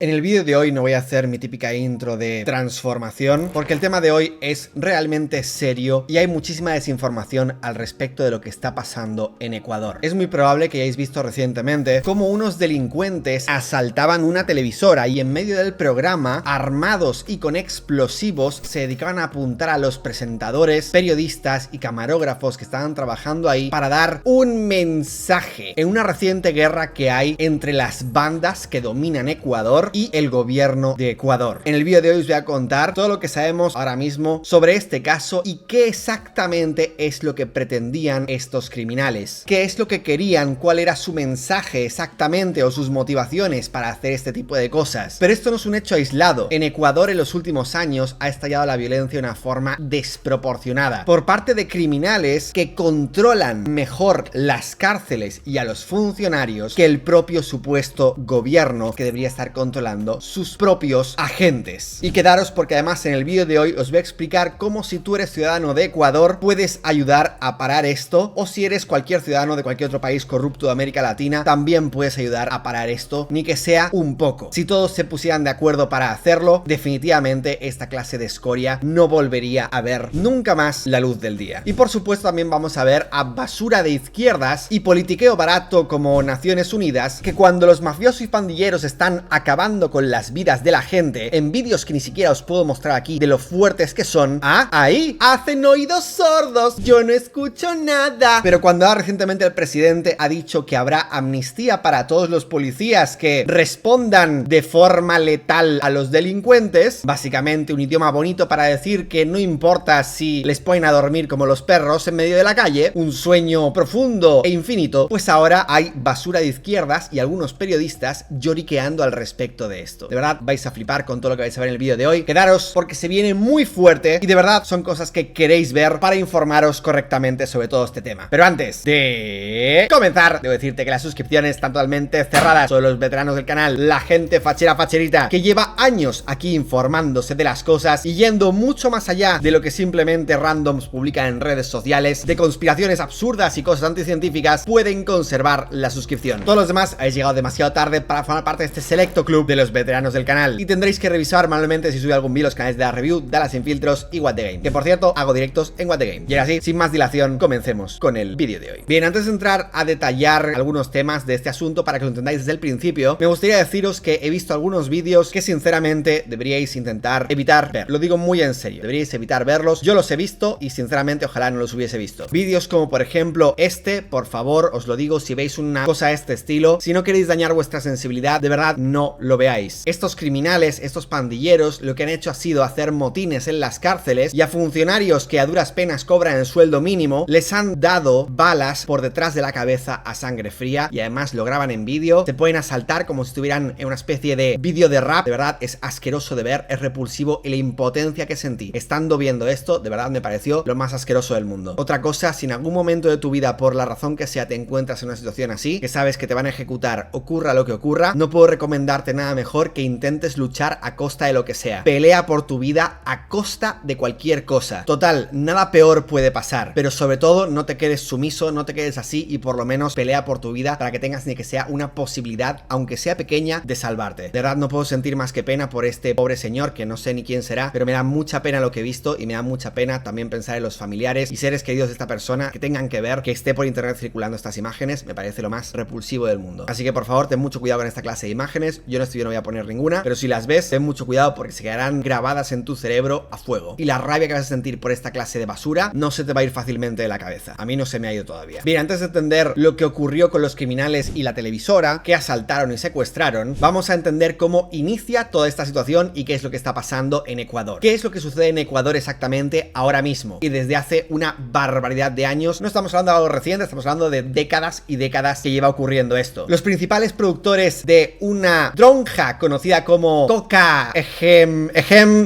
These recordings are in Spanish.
En el vídeo de hoy no voy a hacer mi típica intro de transformación, porque el tema de hoy es realmente serio y hay muchísima desinformación al respecto de lo que está pasando en Ecuador. Es muy probable que hayáis visto recientemente cómo unos delincuentes asaltaban una televisora y en medio del programa, armados y con explosivos, se dedicaban a apuntar a los presentadores, periodistas y camarógrafos que estaban trabajando ahí para dar un mensaje en una reciente guerra que hay entre las bandas que dominan Ecuador y el gobierno de Ecuador. En el vídeo de hoy os voy a contar todo lo que sabemos ahora mismo sobre este caso y qué exactamente es lo que pretendían estos criminales, qué es lo que querían, cuál era su mensaje exactamente o sus motivaciones para hacer este tipo de cosas. Pero esto no es un hecho aislado. En Ecuador en los últimos años ha estallado la violencia de una forma desproporcionada por parte de criminales que controlan mejor las cárceles y a los funcionarios que el propio supuesto gobierno que debería estar controlando sus propios agentes. Y quedaros porque además en el vídeo de hoy os voy a explicar cómo, si tú eres ciudadano de Ecuador, puedes ayudar a parar esto, o si eres cualquier ciudadano de cualquier otro país corrupto de América Latina, también puedes ayudar a parar esto, ni que sea un poco. Si todos se pusieran de acuerdo para hacerlo, definitivamente esta clase de escoria no volvería a ver nunca más la luz del día. Y por supuesto también vamos a ver a basura de izquierdas y politiqueo barato como Naciones Unidas, que cuando los mafiosos y pandilleros están acabando con las vidas de la gente en vídeos que ni siquiera os puedo mostrar aquí de lo fuertes que son, ahí hacen oídos sordos, yo no escucho nada. Pero cuando recientemente el presidente ha dicho que habrá amnistía para todos los policías que respondan de forma letal a los delincuentes, básicamente un idioma bonito para decir que no importa si les ponen a dormir como los perros en medio de la calle, un sueño profundo e infinito, pues ahora hay basura de izquierdas y algunos periodistas lloriqueando al respecto de esto. De verdad vais a flipar con todo lo que vais a ver en el vídeo de hoy. Quedaros porque se viene muy fuerte y de verdad son cosas que queréis ver para informaros correctamente sobre todo este tema. Pero antes de comenzar, debo decirte que las suscripciones están totalmente cerradas. Son los veteranos del canal, la gente fachera facherita que lleva años aquí informándose de las cosas y yendo mucho más allá de lo que simplemente randoms publican en redes sociales, de conspiraciones absurdas y cosas anticientíficas, pueden conservar la suscripción. Todos los demás habéis llegado demasiado tarde para formar parte de este selecto club de los veteranos del canal y tendréis que revisar manualmente si sube algún vídeo los canales de la review, Dallas Sin Filtros y What The Game, que por cierto hago directos en What The Game. Y ahora sí, sin más dilación, comencemos con el vídeo de hoy. Bien, antes de entrar a detallar algunos temas de este asunto para que lo entendáis desde el principio, me gustaría deciros que he visto algunos vídeos que sinceramente deberíais intentar evitar ver. Lo digo muy en serio, deberíais evitar verlos. Yo los he visto y sinceramente ojalá no los hubiese visto. Vídeos como por ejemplo este, por favor, os lo digo, si veis una cosa de este estilo, si no queréis dañar vuestra sensibilidad, de verdad no lo veáis. Estos criminales, estos pandilleros, lo que han hecho ha sido hacer motines en las cárceles y a funcionarios que a duras penas cobran el sueldo mínimo, les han dado balas por detrás de la cabeza a sangre fría y además lo graban en vídeo, se pueden asaltar como si estuvieran en una especie de vídeo de rap. De verdad es asqueroso de ver, es repulsivo y la impotencia que sentí estando viendo esto, de verdad me pareció lo más asqueroso del mundo. Otra cosa, si en algún momento de tu vida, por la razón que sea, te encuentras en una situación así, que sabes que te van a ejecutar, ocurra lo que ocurra, no puedo recomendarte nada mejor que intentes luchar a costa de lo que sea. Pelea por tu vida a costa de cualquier cosa. Total, nada peor puede pasar, pero sobre todo no te quedes sumiso, no te quedes así y por lo menos pelea por tu vida para que tengas ni que sea una posibilidad, aunque sea pequeña, de salvarte. De verdad no puedo sentir más que pena por este pobre señor, que no sé ni quién será, pero me da mucha pena lo que he visto y me da mucha pena también pensar en los familiares y seres queridos de esta persona que tengan que ver que esté por internet circulando estas imágenes. Me parece lo más repulsivo del mundo. Así que por favor ten mucho cuidado con esta clase de imágenes. Yo en este vídeo no voy a poner ninguna, pero si las ves, ten mucho cuidado porque se quedarán grabadas en tu cerebro a fuego. Y la rabia que vas a sentir por esta clase de basura no se te va a ir fácilmente de la cabeza. A mí no se me ha ido todavía. Bien, antes de entender lo que ocurrió con los criminales y la televisora que asaltaron y secuestraron, vamos a entender cómo inicia toda esta situación y qué es lo que está pasando en Ecuador. ¿Qué es lo que sucede en Ecuador exactamente ahora mismo? Y desde hace una barbaridad de años. No estamos hablando de algo reciente, estamos hablando de décadas y décadas que lleva ocurriendo esto. Los principales productores de una dronja conocida como Coca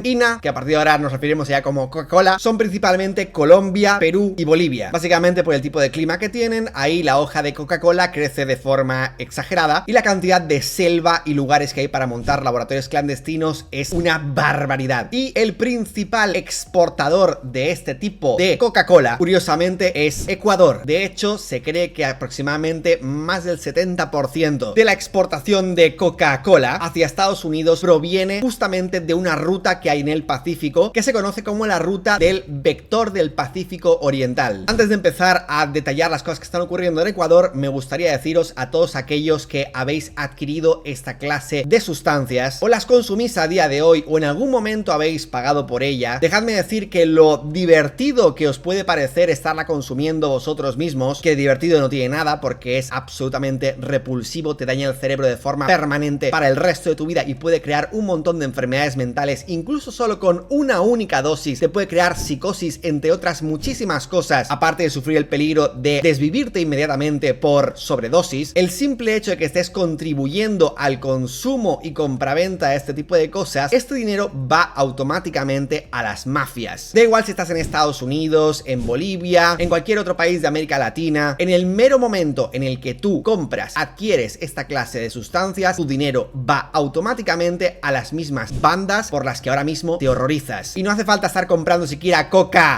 Ina, que a partir de ahora nos referimos ya como Coca-Cola, son principalmente Colombia, Perú y Bolivia. Básicamente por el tipo de clima que tienen, ahí la hoja de Coca-Cola crece de forma exagerada y la cantidad de selva y lugares que hay para montar laboratorios clandestinos es una barbaridad. Y el principal exportador de este tipo de Coca-Cola, curiosamente, es Ecuador. De hecho, se cree que aproximadamente más del 70% de la exportación de Coca-Cola Venezuela hacia Estados Unidos proviene justamente de una ruta que hay en el Pacífico que se conoce como la ruta del vector del Pacífico Oriental. Antes de empezar a detallar las cosas que están ocurriendo en Ecuador, me gustaría deciros a todos aquellos que habéis adquirido esta clase de sustancias o las consumís a día de hoy o en algún momento habéis pagado por ella, dejadme decir que lo divertido que os puede parecer estarla consumiendo vosotros mismos, que divertido no tiene nada porque es absolutamente repulsivo, te daña el cerebro de forma permanente para el resto de tu vida y puede crear un montón de enfermedades mentales, incluso solo con una única dosis te puede crear psicosis, entre otras muchísimas cosas, aparte de sufrir el peligro de desvivirte inmediatamente por sobredosis. El simple hecho de que estés contribuyendo al consumo y compraventa de este tipo de cosas, este dinero va automáticamente a las mafias. Da igual si estás en Estados Unidos, en Bolivia, en cualquier otro país de América Latina, en el mero momento en el que tú compras, adquieres esta clase de sustancias, tu dinero va automáticamente a las mismas bandas por las que ahora mismo te horrorizas. Y no hace falta estar comprando siquiera coca,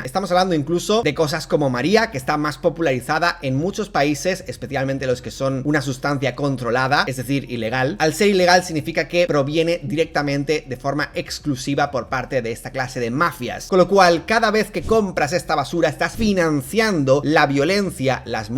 estamos hablando incluso de cosas como María, que está más popularizada en muchos países, especialmente los que son una sustancia controlada, es decir, ilegal. Al ser ilegal significa que proviene directamente de forma exclusiva por parte de esta clase de mafias, con lo cual cada vez que compras esta basura estás financiando la violencia, las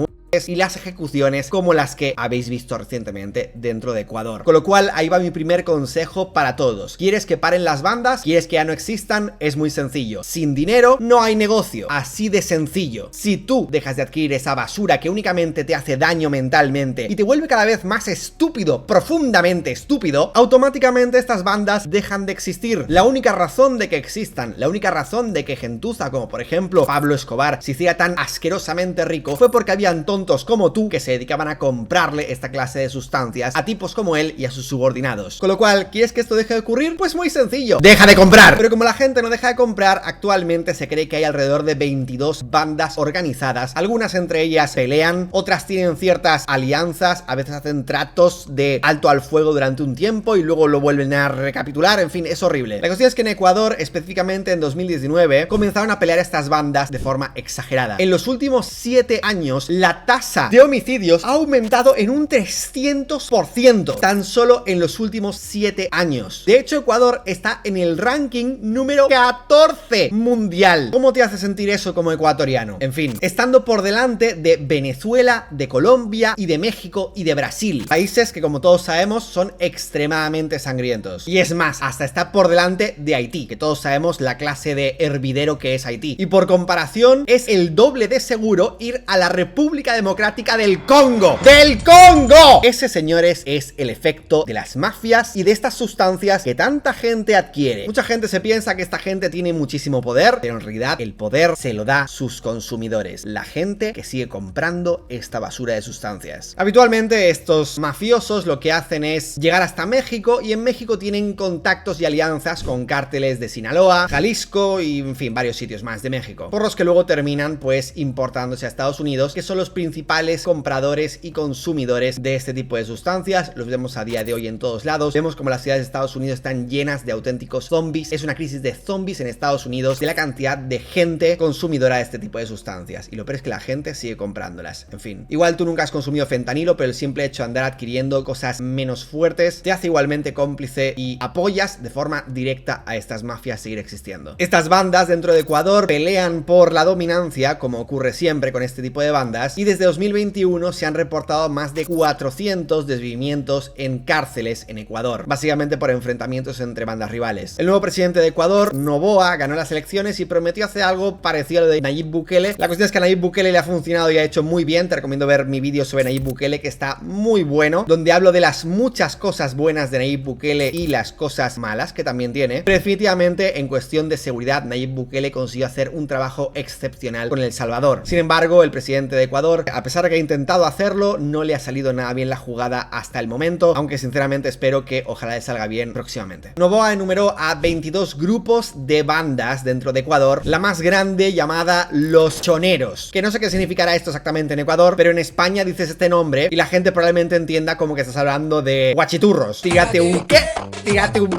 y las ejecuciones como las que habéis visto recientemente dentro de Ecuador. Con lo cual ahí va mi primer consejo para todos. ¿Quieres que paren las bandas? ¿Quieres que ya no existan? Es muy sencillo. Sin dinero no hay negocio. Así de sencillo. Si tú dejas de adquirir esa basura que únicamente te hace daño mentalmente y te vuelve cada vez más estúpido, profundamente estúpido, automáticamente estas bandas dejan de existir. La única razón de que existan, la única razón de que gentuza como por ejemplo Pablo Escobar se hiciera tan asquerosamente rico fue porque habían tontos como tú que se dedicaban a comprarle esta clase de sustancias a tipos como él y a sus subordinados. Con lo cual, ¿quieres que esto deje de ocurrir? Pues muy sencillo. ¡Deja de comprar! Pero como la gente no deja de comprar, actualmente se cree que hay alrededor de 22 bandas organizadas. Algunas entre ellas pelean, otras tienen ciertas alianzas, a veces hacen tratos de alto al fuego durante un tiempo y luego lo vuelven a recapitular, en fin, es horrible. La cuestión es que en Ecuador, específicamente en 2019, comenzaron a pelear estas bandas de forma exagerada. En los últimos 7 años, la tasa de homicidios ha aumentado en un 300% tan solo en los últimos 7 años. De hecho, Ecuador está en el ranking número 14 mundial. ¿Cómo te hace sentir eso como ecuatoriano? En fin, estando por delante de Venezuela, de Colombia y de México y de Brasil, países que como todos sabemos son extremadamente sangrientos. Y es más, hasta está por delante de Haití, que todos sabemos la clase de hervidero que es Haití. Y por comparación, es el doble de seguro ir a la República Democrática del Congo. ¡Del Congo! Ese, señores, es el efecto de las mafias y de estas sustancias que tanta gente adquiere. Mucha gente se piensa que esta gente tiene muchísimo poder, pero en realidad el poder se lo da sus consumidores, la gente que sigue comprando esta basura de sustancias. Habitualmente estos mafiosos lo que hacen es llegar hasta México y en México tienen contactos y alianzas con cárteles de Sinaloa, Jalisco y en fin, varios sitios más de México, por los que luego terminan pues importándose a Estados Unidos, que son los principales compradores y consumidores de este tipo de sustancias. Los vemos a día de hoy en todos lados. Vemos como las ciudades de Estados Unidos están llenas de auténticos zombies. Es una crisis de zombies en Estados Unidos de la cantidad de gente consumidora de este tipo de sustancias. Y lo peor es que la gente sigue comprándolas. En fin, igual tú nunca has consumido fentanilo, pero el simple hecho de andar adquiriendo cosas menos fuertes te hace igualmente cómplice y apoyas de forma directa a estas mafias seguir existiendo. Estas bandas dentro de Ecuador pelean por la dominancia, como ocurre siempre con este tipo de bandas, y desde 2021 se han reportado más de 400 desvivimientos en cárceles en Ecuador, básicamente por enfrentamientos entre bandas rivales. El nuevo presidente de Ecuador, Noboa, ganó las elecciones y prometió hacer algo parecido a lo de Nayib Bukele. La cuestión es que a Nayib Bukele le ha funcionado y ha hecho muy bien. Te recomiendo ver mi vídeo sobre Nayib Bukele, que está muy bueno, donde hablo de las muchas cosas buenas de Nayib Bukele y las cosas malas que también tiene. Pero definitivamente en cuestión de seguridad, Nayib Bukele consiguió hacer un trabajo excepcional con El Salvador. Sin embargo, el presidente de Ecuador, a pesar de que ha intentado hacerlo, no le ha salido nada bien la jugada hasta el momento, aunque sinceramente espero que ojalá le salga bien próximamente. Noboa enumeró a 22 grupos de bandas dentro de Ecuador, la más grande llamada Los Choneros, que no sé qué significará esto exactamente en Ecuador, pero en España dices este nombre y la gente probablemente entienda como que estás hablando de guachiturros. Tírate un... ¿qué? Tírate un...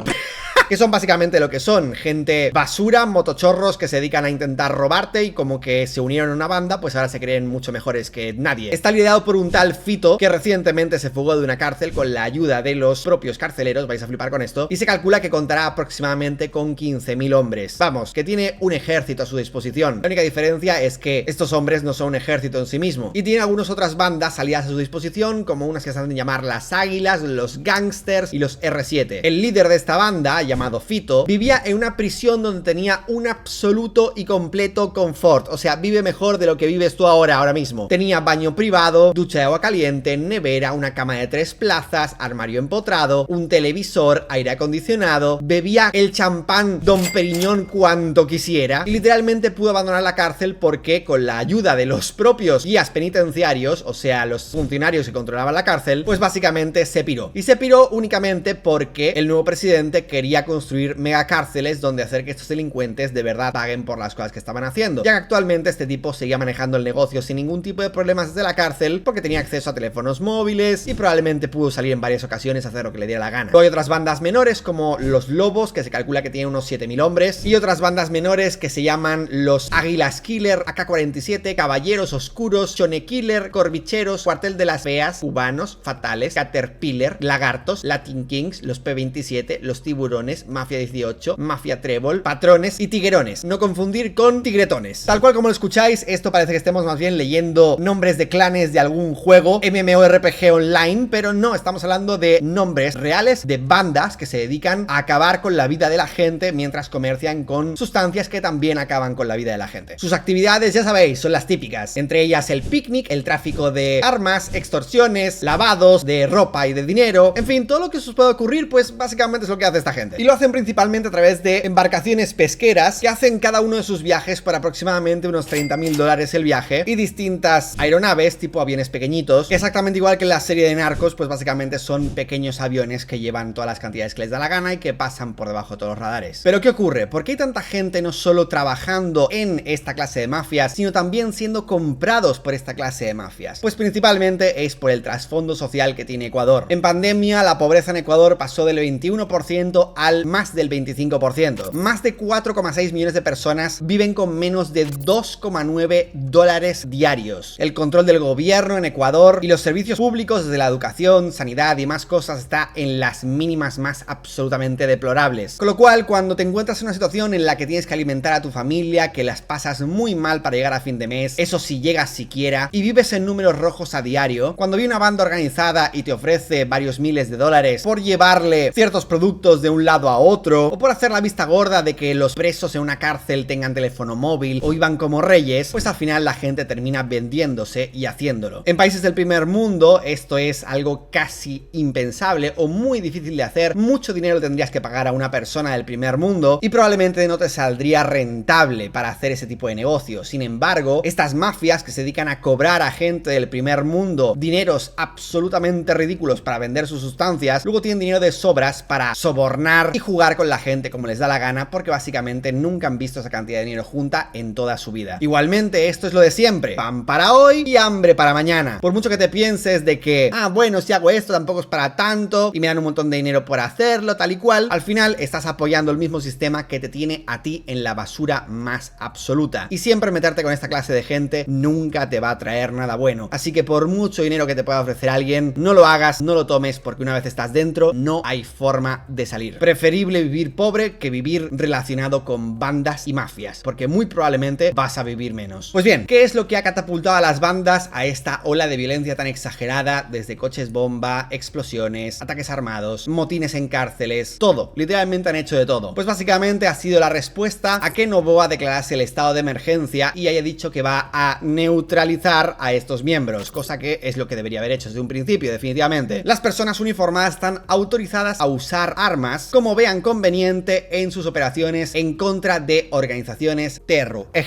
que son básicamente lo que son: gente basura, motochorros que se dedican a intentar robarte, y como que se unieron a una banda, pues ahora se creen mucho mejores que nadie. Está liderado por un tal Fito, que recientemente se fugó de una cárcel con la ayuda de los propios carceleros, vais a flipar con esto, y se calcula que contará aproximadamente con 15.000 hombres. Vamos, que tiene un ejército a su disposición. La única diferencia es que estos hombres no son un ejército en sí mismo, y tiene algunas otras bandas aliadas a su disposición, como unas que se hacen llamar las Águilas, los Gangsters y los R7. El líder de esta banda, llamado Fito, vivía en una prisión donde tenía un absoluto y completo confort. O sea, vive mejor de lo que vives tú ahora mismo. Tenía baño privado, ducha de agua caliente, nevera, una cama de 3 plazas, armario empotrado, un televisor, aire acondicionado, bebía el champán Don Periñón cuanto quisiera, y literalmente pudo abandonar la cárcel porque, con la ayuda de los propios guías penitenciarios, o sea, los funcionarios que controlaban la cárcel, pues básicamente se piró. Y se piró únicamente porque el nuevo presidente quería construir megacárceles donde hacer que estos delincuentes de verdad paguen por las cosas que estaban haciendo, ya que actualmente este tipo seguía manejando el negocio sin ningún tipo de problemas desde la cárcel, porque tenía acceso a teléfonos móviles y probablemente pudo salir en varias ocasiones a hacer lo que le diera la gana. Luego hay otras bandas menores como los Lobos, que se calcula que tienen unos 7.000 hombres, y otras bandas menores que se llaman los Águilas Killer, AK-47, Caballeros Oscuros, Chone Killer, Corbicheros, Cuartel de las Feas, Cubanos, Fatales, Caterpillar, Lagartos, Latin Kings, los P27, los Tiburones, Mafia 18, Mafia Trébol, Patrones y Tiguerones. No confundir con Tigretones. Tal cual como lo escucháis, esto parece que estemos más bien leyendo nombres de clanes de algún juego MMORPG online, pero no, estamos hablando de nombres reales de bandas que se dedican a acabar con la vida de la gente mientras comercian con sustancias que también acaban con la vida de la gente. Sus actividades, ya sabéis, son las típicas, entre ellas el picnic, el tráfico de armas, extorsiones, lavados de ropa y de dinero, en fin, todo lo que se os pueda ocurrir, pues básicamente es lo que hace esta gente. Y lo hacen principalmente a través de embarcaciones pesqueras que hacen cada uno de sus viajes por aproximadamente unos 30.000 dólares el viaje, y distintas aeronaves tipo aviones pequeñitos, que exactamente igual que en la serie de Narcos, pues básicamente son pequeños aviones que llevan todas las cantidades que les da la gana y que pasan por debajo de todos los radares. Pero ¿qué ocurre? ¿Por qué hay tanta gente no solo trabajando en esta clase de mafias, sino también siendo comprados por esta clase de mafias? Pues principalmente es por el trasfondo social que tiene Ecuador. En pandemia, la pobreza en Ecuador pasó del 21% al más del 25%. Más de 4,6 millones de personas viven con menos de 2,9 dólares diarios. El control del gobierno en Ecuador y los servicios públicos, desde la educación, sanidad y más cosas, está en las mínimas más absolutamente deplorables. Con lo cual, cuando te encuentras en una situación en la que tienes que alimentar a tu familia, que las pasas muy mal para llegar a fin de mes, eso si llegas siquiera, y vives en números rojos a diario, cuando viene una banda organizada y te ofrece varios miles de dólares por llevarle ciertos productos de un lado a otro, o por hacer la vista gorda de que los presos en una cárcel tengan teléfono móvil o iban como reyes, pues al final la gente termina vendiéndose y haciéndolo. En países del primer mundo esto es algo casi impensable o muy difícil de hacer. Mucho dinero tendrías que pagar a una persona del primer mundo y probablemente no te saldría rentable para hacer ese tipo de negocio. Sin embargo, estas mafias que se dedican a cobrar a gente del primer mundo dineros absolutamente ridículos para vender sus sustancias, luego tienen dinero de sobras para sobornar y jugar con la gente como les da la gana, porque básicamente nunca han visto esa cantidad de dinero junta en toda su vida. Igualmente, esto es lo de siempre: pan para hoy y hambre para mañana. Por mucho que te pienses de que, bueno, si hago esto tampoco es para tanto y me dan un montón de dinero por hacerlo, tal y cual, al final estás apoyando el mismo sistema que te tiene a ti en la basura más absoluta. Y siempre meterte con esta clase de gente nunca te va a traer nada bueno. Así que por mucho dinero que te pueda ofrecer alguien, no lo hagas, no lo tomes, porque una vez estás dentro, no hay forma de salir. Preferible vivir pobre que vivir relacionado con bandas y mafias, porque muy probablemente vas a vivir menos. Pues bien, ¿qué es lo que ha catapultado a las bandas a esta ola de violencia tan exagerada? Desde coches bomba, explosiones, ataques armados, motines en cárceles, todo, literalmente han hecho de todo. Pues básicamente ha sido la respuesta a que Noboa declarase el estado de emergencia y haya dicho que va a neutralizar a estos miembros, cosa que es lo que debería haber hecho desde un principio, definitivamente. Las personas uniformadas están autorizadas a usar armas como vean conveniente en sus operaciones en contra de organizaciones terroristas.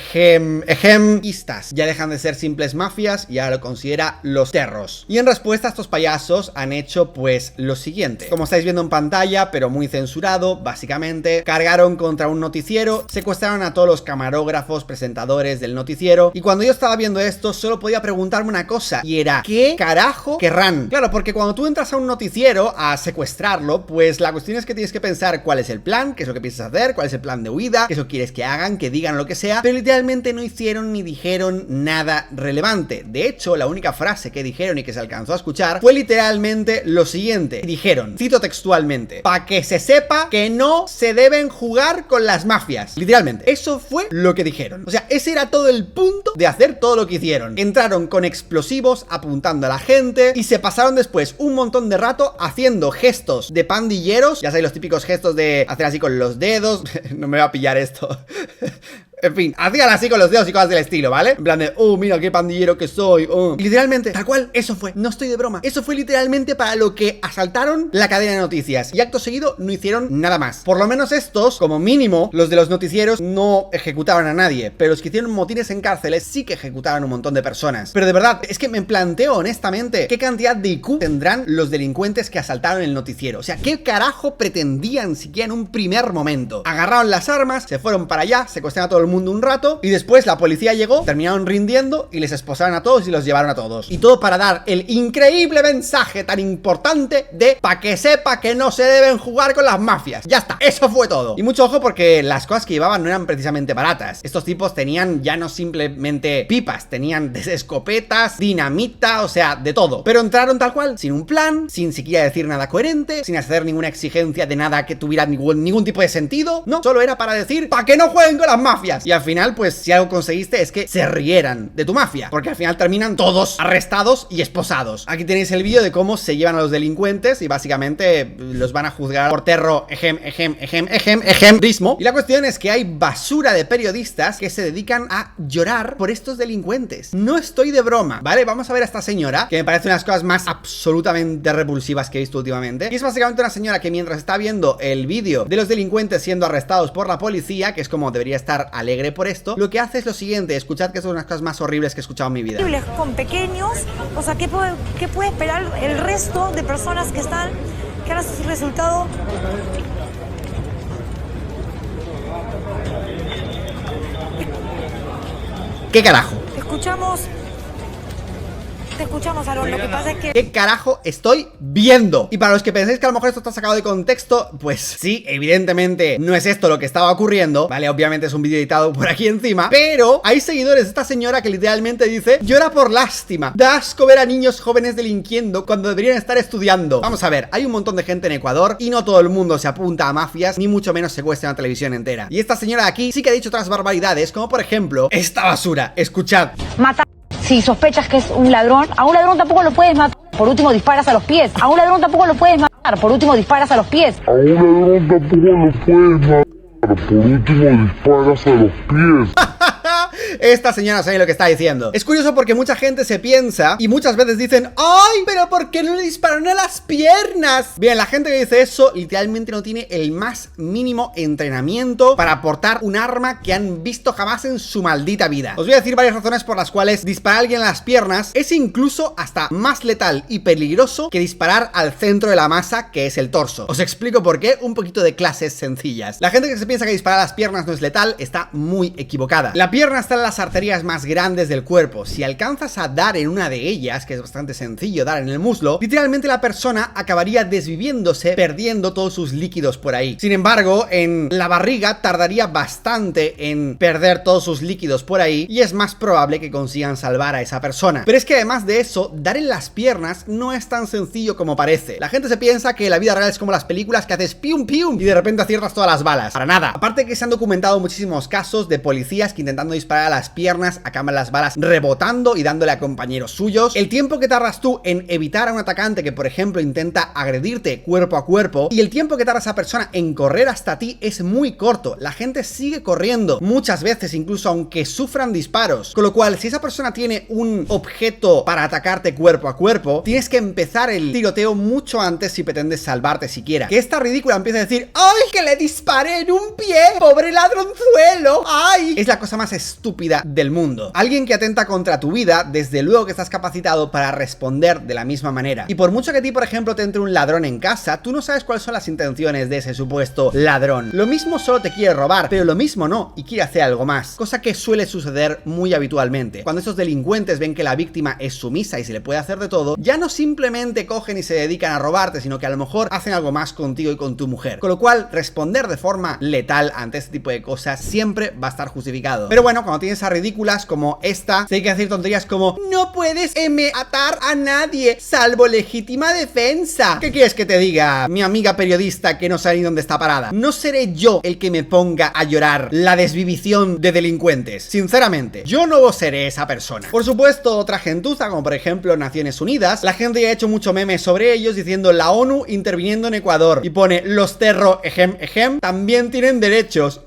Ya dejan de ser simples mafias y ahora lo considera los terros. Y en respuesta a estos payasos han hecho pues lo siguiente. Como estáis viendo en pantalla, pero muy censurado, básicamente cargaron contra un noticiero, secuestraron a todos los camarógrafos, presentadores del noticiero, y cuando yo estaba viendo esto solo podía preguntarme una cosa, y era ¿qué carajo querrán? Claro, porque cuando tú entras a un noticiero a secuestrarlo, pues la cuestión es que tienes que pensar pensar cuál es el plan, qué es lo que piensas hacer, cuál es el plan de huida, qué es lo que quieres que hagan, que digan lo que sea, pero literalmente no hicieron ni dijeron nada relevante. De hecho, la única frase que dijeron y que se alcanzó a escuchar fue literalmente lo siguiente. Dijeron, cito textualmente, para que se sepa que no se deben jugar con las mafias. Literalmente, eso fue lo que dijeron. O sea, ese era todo el punto de hacer todo lo que hicieron. Entraron con explosivos apuntando a la gente y se pasaron después un montón de rato haciendo gestos de pandilleros. Ya sabéis, los típicos gestos de hacer así con los dedos. No me va a pillar esto. En fin, hacían así con los dedos y cosas del estilo, ¿vale? En plan de, mira qué pandillero que soy. Y literalmente, tal cual, eso fue. No estoy de broma. Eso fue literalmente para lo que asaltaron la cadena de noticias. Y acto seguido no hicieron nada más. Por lo menos estos, como mínimo, los de los noticieros no ejecutaron a nadie. Pero los que hicieron motines en cárceles sí que ejecutaron un montón de personas. Pero de verdad, es que me planteo honestamente qué cantidad de IQ tendrán los delincuentes que asaltaron el noticiero. O sea, ¿qué carajo pretendían siquiera en un primer momento? Agarraron las armas, se fueron para allá, secuestraron a todo el mundo un rato y después la policía llegó, terminaron rindiendo y les esposaron a todos y los llevaron a todos. Y todo para dar el increíble mensaje tan importante de pa' que sepa que no se deben jugar con las mafias. Ya está, eso fue todo. Y mucho ojo porque las cosas que llevaban no eran precisamente baratas. Estos tipos tenían ya no simplemente pipas, tenían escopetas, dinamita, o sea, de todo. Pero entraron tal cual, sin un plan, sin siquiera decir nada coherente, sin hacer ninguna exigencia de nada que tuviera ningún tipo de sentido. No, solo era para decir pa' que no jueguen con las mafias. Y al final, pues, si algo conseguiste es que se rieran de tu mafia, porque al final terminan todos arrestados y esposados. Aquí tenéis el vídeo de cómo se llevan a los delincuentes y básicamente los van a juzgar por terrorismo. Y la cuestión es que hay basura de periodistas que se dedican a llorar por estos delincuentes. No estoy de broma, ¿vale? Vamos a ver a esta señora, que me parece una de las cosas más absolutamente repulsivas que he visto últimamente. Y es básicamente una señora que mientras está viendo el vídeo de los delincuentes siendo arrestados por la policía, que es como debería estar alegre por esto, lo que hace es lo siguiente. Escuchad que son unas cosas más horribles que he escuchado en mi vida. Con pequeños, o sea, ¿qué puede esperar el resto de personas que han resultado? ¿Qué carajo? Te escuchamos, Aaron. Lo que pasa es que... ¿Qué carajo estoy viendo? Y para los que pensáis que a lo mejor esto está sacado de contexto, pues sí, evidentemente no es esto lo que estaba ocurriendo, ¿vale? Obviamente es un vídeo editado por aquí encima, pero hay seguidores de esta señora que literalmente dice: llora por lástima, da asco ver a niños jóvenes delinquiendo cuando deberían estar estudiando. Vamos a ver, hay un montón de gente en Ecuador y no todo el mundo se apunta a mafias, ni mucho menos secuestra una televisión entera. Y esta señora de aquí sí que ha dicho otras barbaridades, como por ejemplo esta basura. Escuchad. Mata. Si sospechas que es un ladrón, a un ladrón tampoco lo puedes matar. Por último, disparas a los pies. A un ladrón tampoco lo puedes matar. Por último, disparas a los pies. A un ladrón tampoco lo puedes matar. Por último, disparas a los pies. Esta señora sabe lo que está diciendo. Es curioso porque mucha gente se piensa y muchas veces dicen: ¡ay, pero por qué no le dispararon a las piernas! Bien, la gente que dice eso literalmente no tiene el más mínimo entrenamiento para portar un arma que han visto jamás en su maldita vida. Os voy a decir varias razones por las cuales disparar a alguien en las piernas es incluso hasta más letal y peligroso que disparar al centro de la masa, que es el torso. Os explico por qué, un poquito de clases sencillas. La gente que se piensa que disparar a las piernas no es letal está muy equivocada. La pierna está en las arterias más grandes del cuerpo. Si alcanzas a dar en una de ellas, que es bastante sencillo dar en el muslo, literalmente la persona acabaría desviviéndose, perdiendo todos sus líquidos por ahí. Sin embargo, en la barriga tardaría bastante en perder todos sus líquidos por ahí y es más probable que consigan salvar a esa persona. Pero es que además de eso, dar en las piernas no es tan sencillo como parece. La gente se piensa que la vida real es como las películas, que haces pium pium y de repente aciertas todas las balas. Para nada. Aparte que se han documentado muchísimos casos de policías que intentando disparar a las piernas acaban las balas rebotando y dándole a compañeros suyos. El tiempo que tardas tú en evitar a un atacante que por ejemplo intenta agredirte cuerpo a cuerpo y el tiempo que tarda esa persona en correr hasta ti es muy corto. La gente sigue corriendo muchas veces, incluso aunque sufran disparos, con lo cual si esa persona tiene un objeto para atacarte cuerpo a cuerpo, tienes que empezar el tiroteo mucho antes si pretendes salvarte siquiera. Que esta ridícula empiece a decir: ¡ay, que le disparé en un pie! ¡Pobre ladronzuelo! ¡Ay! Es la cosa más estúpida estúpida del mundo. Alguien que atenta contra tu vida, desde luego que estás capacitado para responder de la misma manera. Y por mucho que a ti, por ejemplo, te entre un ladrón en casa, tú no sabes cuáles son las intenciones de ese supuesto ladrón. Lo mismo solo te quiere robar, pero lo mismo no, y quiere hacer algo más, cosa que suele suceder muy habitualmente. Cuando estos delincuentes ven que la víctima es sumisa y se le puede hacer de todo, ya no simplemente cogen y se dedican a robarte, sino que a lo mejor hacen algo más contigo y con tu mujer. Con lo cual, responder de forma letal ante este tipo de cosas siempre va a estar justificado. Pero bueno, cuando tienes a ridículas como esta, se hay que decir tonterías como: no puedes atar a nadie salvo legítima defensa. ¿Qué quieres que te diga, mi amiga periodista que no sabe ni dónde está parada? No seré yo el que me ponga a llorar la desvivición de delincuentes. Sinceramente, yo no seré esa persona. Por supuesto, otra gentuza, como por ejemplo Naciones Unidas, la gente ya ha hecho mucho meme sobre ellos diciendo: la ONU interviniendo en Ecuador, y pone: los también tienen derechos.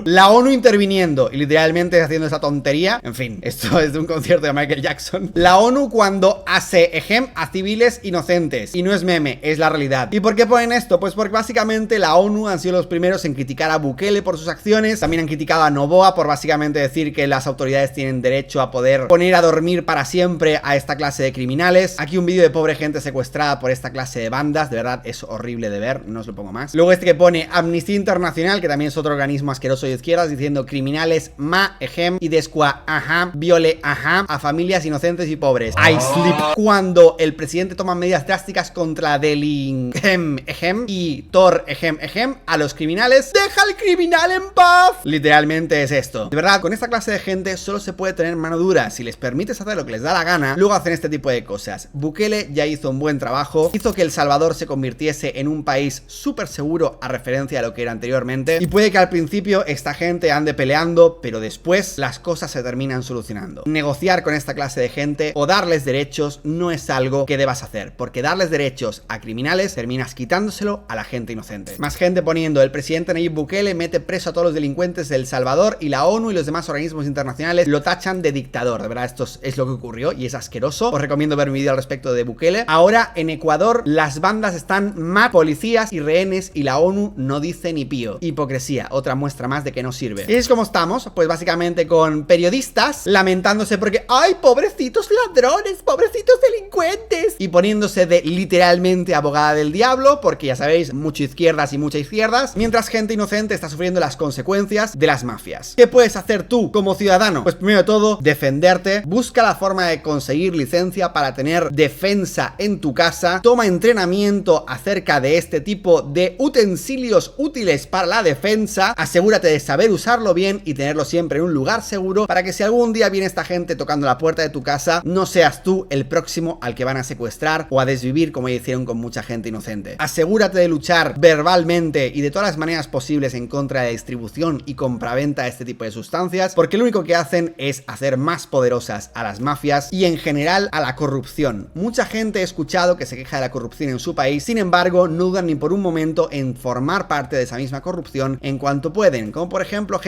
La ONU interviniendo, y literalmente haciendo esa tontería. En fin, esto es de un concierto de Michael Jackson. La ONU cuando hace a civiles inocentes, y no es meme, es la realidad. ¿Y por qué ponen esto? Pues porque básicamente la ONU han sido los primeros en criticar a Bukele por sus acciones. También han criticado a Noboa por básicamente decir que las autoridades tienen derecho a poder poner a dormir para siempre a esta clase de criminales. Aquí un vídeo de pobre gente secuestrada por esta clase de bandas, de verdad es horrible de ver, no os lo pongo más. Luego este que pone Amnistía Internacional, que también es otro organismo asqueroso de izquierdas, diciendo: criminales y descua viole a familias inocentes y pobres. I sleep. Cuando el presidente toma medidas drásticas contra y Thor a los criminales, deja al criminal en paz. Literalmente es esto. De verdad, con esta clase de gente solo se puede tener mano dura. Si les permites hacer lo que les da la gana, luego hacen este tipo de cosas. Bukele ya hizo un buen trabajo, hizo que El Salvador se convirtiese en un país súper seguro a referencia a lo que era anteriormente, y puede que al principio esta gente ande peleando, pero después las cosas se terminan solucionando. Negociar con esta clase de gente o darles derechos no es algo que debas hacer, porque darles derechos a criminales terminas quitándoselo a la gente inocente. Más gente poniendo: el presidente Nayib Bukele mete preso a todos los delincuentes de El Salvador y la ONU y los demás organismos internacionales lo tachan de dictador. De verdad, esto es lo que ocurrió y es asqueroso. Os recomiendo ver mi vídeo al respecto de Bukele. Ahora en Ecuador las bandas están más policías y rehenes y la ONU no dice ni pío. Hipocresía, otra muestra más de que no sirve. Y es como estamos, pues básicamente con periodistas lamentándose porque ¡ay, pobrecitos ladrones, pobrecitos delincuentes! Y poniéndose de literalmente abogada del diablo, porque ya sabéis, mucho izquierdas y muchas izquierdas, mientras gente inocente está sufriendo las consecuencias de las mafias. ¿Qué puedes hacer tú como ciudadano? Pues primero de todo, defenderte. Busca la forma de conseguir licencia para tener defensa en tu casa. Toma entrenamiento acerca de este tipo de utensilios útiles para la defensa. Asegúrate de saber usarlo bien y tenerlo siempre en un lugar seguro para que si algún día viene esta gente tocando la puerta de tu casa, no seas tú el próximo al que van a secuestrar o a desvivir como ya hicieron con mucha gente inocente. Asegúrate de luchar verbalmente y de todas las maneras posibles en contra de la distribución y compraventa de este tipo de sustancias, porque lo único que hacen es hacer más poderosas a las mafias y en general a la corrupción. Mucha gente he escuchado que se queja de la corrupción en su país, sin embargo no dudan ni por un momento en formar parte de esa misma corrupción en cuanto pueden, como por ejemplo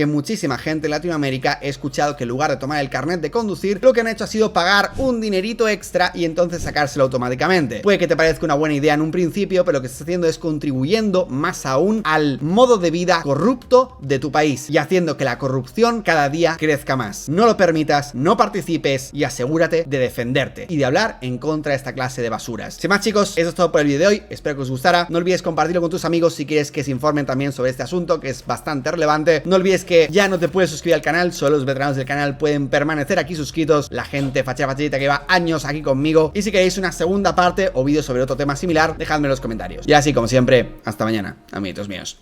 muchísima gente en Latinoamérica he escuchado que en lugar de tomar el carnet de conducir, lo que han hecho ha sido pagar un dinerito extra y entonces sacárselo automáticamente. Puede que te parezca una buena idea en un principio, pero lo que estás haciendo es contribuyendo más aún al modo de vida corrupto de tu país y haciendo que la corrupción cada día crezca más. No lo permitas, no participes y asegúrate de defenderte y de hablar en contra de esta clase de basuras. Sin más, chicos, eso es todo por el vídeo de hoy. Espero que os gustara. No olvides compartirlo con tus amigos si quieres que se informen también sobre este asunto, que es bastante relevante. No olvides que ya no te puedes suscribir al canal, solo los veteranos del canal pueden permanecer aquí suscritos, la gente fachita que lleva años aquí conmigo. Y si queréis una segunda parte o vídeo sobre otro tema similar, dejadme en los comentarios. Y así como siempre, hasta mañana, amiguitos míos.